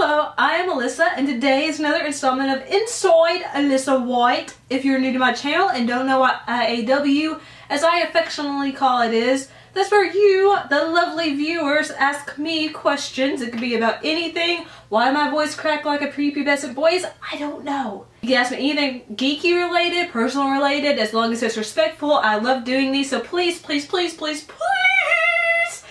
Hello, I am Alyssa, and today is another installment of Inside Alyssa White. If you're new to my channel and don't know what IAW, as I affectionately call it, is, that's where you, the lovely viewers, ask me questions. It could be about anything. Why my voice cracked like a prepubescent boy's? I don't know. You can ask me anything geeky related, personal related, as long as it's respectful. I love doing these, so please, please, please, please, please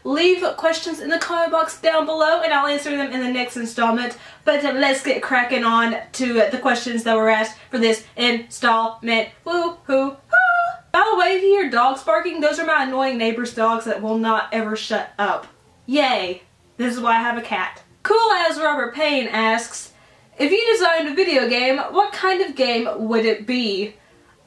leave questions in the comment box down below and I'll answer them in the next installment. But let's get cracking on to the questions that were asked for this installment. Woo-hoo-hoo. By the way, if you hear dogs barking, those are my annoying neighbor's dogs that will not ever shut up. Yay. This is why I have a cat. Cool as Robert Payne asks, if you designed a video game, what kind of game would it be?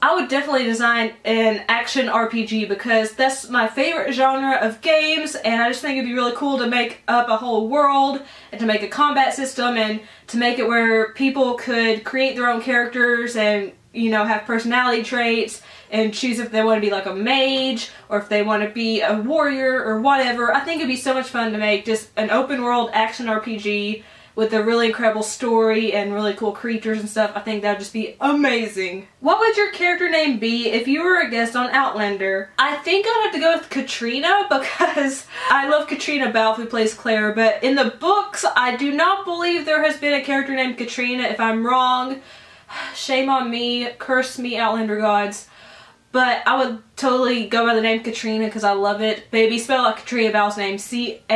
I would definitely design an action RPG because that's my favorite genre of games, and I just think it'd be really cool to make up a whole world and to make a combat system and to make it where people could create their own characters and, you know, have personality traits and choose if they want to be like a mage or if they want to be a warrior or whatever. I think it'd be so much fun to make just an open world action RPG with a really incredible story and really cool creatures and stuff. I think that would just be amazing. What would your character name be if you were a guest on Outlander? I think I'd have to go with Katrina because I love Katrina Balfe, who plays Claire, but in the books I do not believe there has been a character named Katrina. If I'm wrong, shame on me, curse me Outlander gods. But I would totally go by the name Katrina because I love it. Baby, spell out Katrina Balfe's name. C-A-I-T-R-I-O-N-A.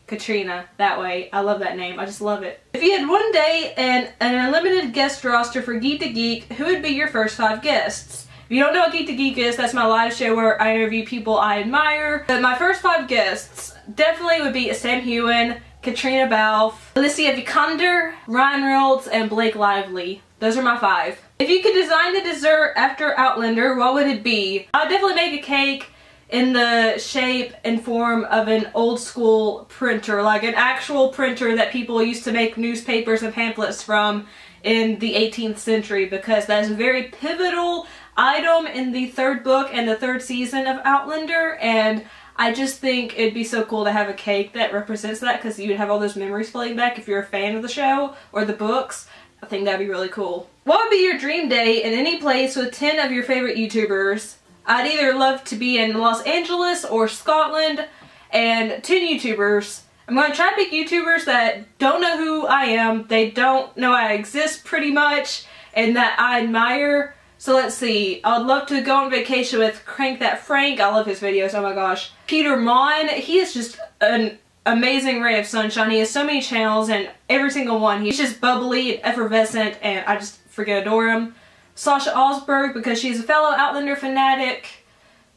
Katrina. That way. I love that name. I just love it. If you had one day and an unlimited guest roster for Geek to Geek, who would be your first 5 guests? If you don't know what Geek to Geek is, that's my live show where I interview people I admire. But my first 5 guests definitely would be Sam Heughan, Katrina Balfe, Alicia Vikander, Ryan Reynolds, and Blake Lively. Those are my 5. If you could design a dessert after Outlander, what would it be? I would definitely make a cake in the shape and form of an old school printer, like an actual printer that people used to make newspapers and pamphlets from in the 18th century, because that is a very pivotal item in the 3rd book and the 3rd season of Outlander, and I just think it'd be so cool to have a cake that represents that, because you'd have all those memories floating back if you're a fan of the show or the books. I think that'd be really cool. What would be your dream day in any place with 10 of your favorite YouTubers? I'd either love to be in Los Angeles or Scotland, and 10 YouTubers. I'm going to try to pick YouTubers that don't know who I am, they don't know I exist pretty much, and that I admire. So let's see, I would love to go on vacation with Crank That Frank. I love his videos, oh my gosh. Peter Mon, he is just an amazing ray of sunshine. He has so many channels and every single one, he's just bubbly and effervescent and I just freaking adore him. Sasha Osberg because she's a fellow Outlander fanatic.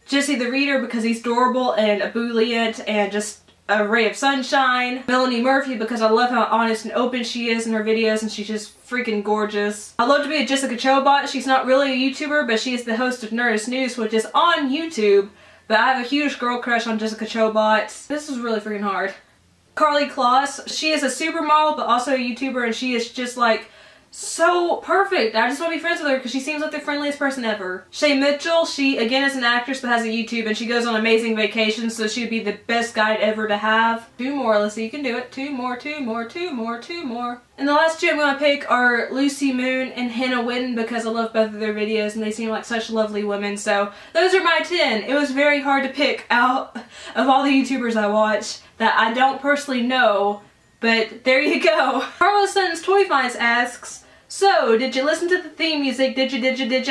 Jesse the Reader because he's adorable and ebullient and just a ray of sunshine. Melanie Murphy because I love how honest and open she is in her videos and she's just freaking gorgeous. I'd love to be a Jessica Chobot. She's not really a YouTuber, but she is the host of Nerdiness, which is on YouTube. But I have a huge girl crush on Jessica Chobot. This is really freaking hard. Carly Kloss. She is a supermodel, but also a YouTuber, and she is just like so perfect. I just want to be friends with her because she seems like the friendliest person ever. Shay Mitchell. She, again, is an actress but has a YouTube, and she goes on amazing vacations, so she would be the best guide ever to have. 2 more, Alyssa. You can do it. 2 more, 2 more, 2 more, 2 more. And the last 2 I'm going to pick are Lucy Moon and Hannah Witten because I love both of their videos and they seem like such lovely women. So those are my 10. It was very hard to pick out of all the YouTubers I watch that I don't personally know, but there you go. Carlos Sutton's Toy Finds asks, so did you listen to the theme music? Did you,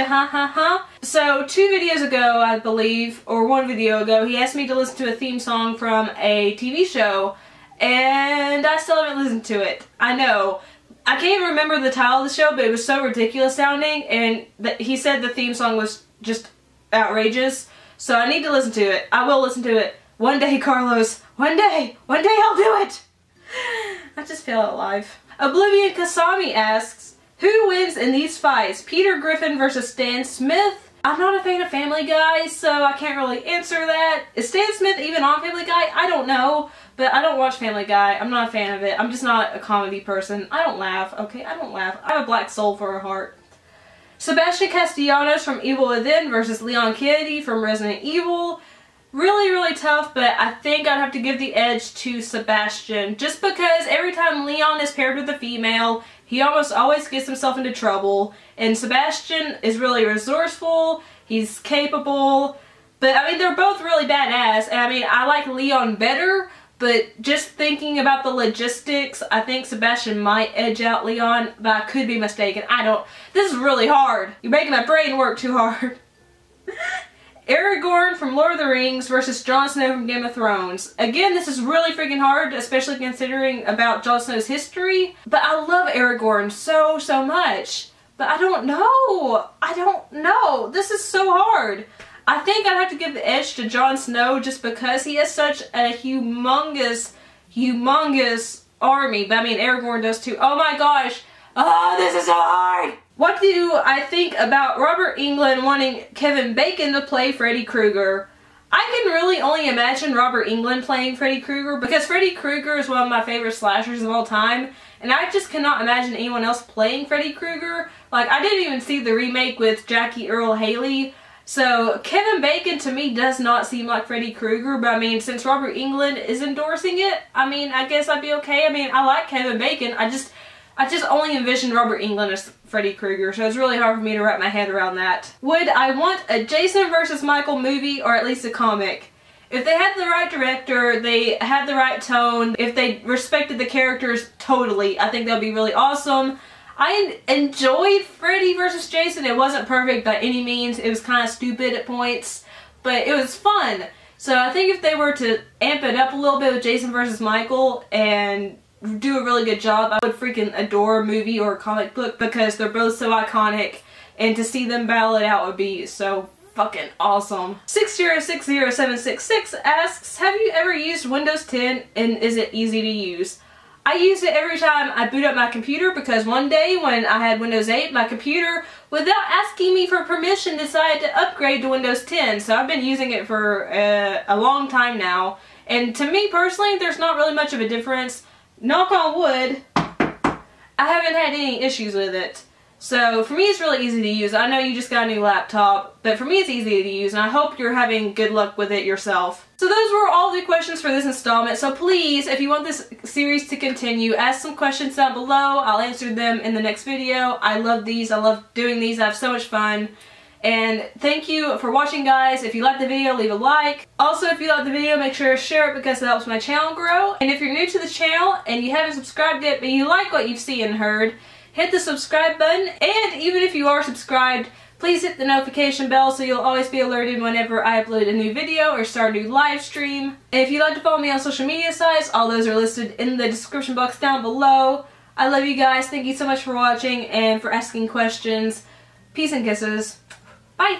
ha ha ha? So 2 videos ago, I believe, or 1 video ago, he asked me to listen to a theme song from a TV show. And I still haven't listened to it. I know. I can't even remember the title of the show, but it was so ridiculous sounding, and he said the theme song was just outrageous. So I need to listen to it. I will listen to it. One day, Carlos. One day I'll do it! I just feel alive. Oblivion Kasami asks, who wins in these fights? Peter Griffin versus Stan Smith? I'm not a fan of Family Guy, so I can't really answer that. Is Stan Smith even on Family Guy? I don't know, but I don't watch Family Guy. I'm not a fan of it. I'm just not a comedy person. I don't laugh, okay? I don't laugh. I have a black soul for a heart. Sebastian Castellanos from Evil Within versus Leon Kennedy from Resident Evil. Really, really tough, but I think I'd have to give the edge to Sebastian. Just because every time Leon is paired with a female, he almost always gets himself into trouble. And Sebastian is really resourceful, he's capable, but I mean, they're both really badass. And I mean, I like Leon better, but just thinking about the logistics, I think Sebastian might edge out Leon, but I could be mistaken. This is really hard. You're making my brain work too hard. Aragorn from Lord of the Rings versus Jon Snow from Game of Thrones. Again, this is really freaking hard, especially considering about Jon Snow's history. But I love Aragorn so, so much. But I don't know. This is so hard. I think I'd have to give the edge to Jon Snow just because he has such a humongous army. But I mean, Aragorn does too. Oh my gosh. Oh, this is so hard. What do I think about Robert Englund wanting Kevin Bacon to play Freddy Krueger? I can really only imagine Robert Englund playing Freddy Krueger because Freddy Krueger is one of my favorite slashers of all time, and I just cannot imagine anyone else playing Freddy Krueger. Like, I didn't even see the remake with Jackie Earle Haley, so Kevin Bacon to me does not seem like Freddy Krueger, but I mean, since Robert Englund is endorsing it, I mean, I guess I'd be okay. I mean, I like Kevin Bacon, I just only envisioned Robert Englund as Freddy Krueger, so it's really hard for me to wrap my head around that. Would I want a Jason vs. Michael movie, or at least a comic? If they had the right director, they had the right tone, if they respected the characters totally, I think that would be really awesome. I enjoyed Freddy vs. Jason. It wasn't perfect by any means. It was kind of stupid at points, but it was fun. So I think if they were to amp it up a little bit with Jason vs. Michael and do a really good job, I would freaking adore a movie or a comic book because they're both so iconic, and to see them battle it out would be so fucking awesome. 6060766 asks, have you ever used Windows 10 and is it easy to use? I use it every time I boot up my computer because one day when I had Windows 8, my computer, without asking me for permission, decided to upgrade to Windows 10. So I've been using it for a long time now, and to me personally, there's not really much of a difference. Knock on wood, I haven't had any issues with it. So for me it's really easy to use. I know you just got a new laptop, but for me it's easy to use, and I hope you're having good luck with it yourself. So those were all the questions for this installment, so please, if you want this series to continue, ask some questions down below. I'll answer them in the next video. I love these. I love doing these. I have so much fun. And thank you for watching, guys. If you liked the video, leave a like. Also, if you liked the video, make sure to share it because it helps my channel grow. And if you're new to the channel and you haven't subscribed yet, but you like what you've seen and heard, hit the subscribe button. And even if you are subscribed, please hit the notification bell so you'll always be alerted whenever I upload a new video or start a new live stream. And if you'd like to follow me on social media sites, all those are listed in the description box down below. I love you guys. Thank you so much for watching and for asking questions. Peace and kisses. Bye!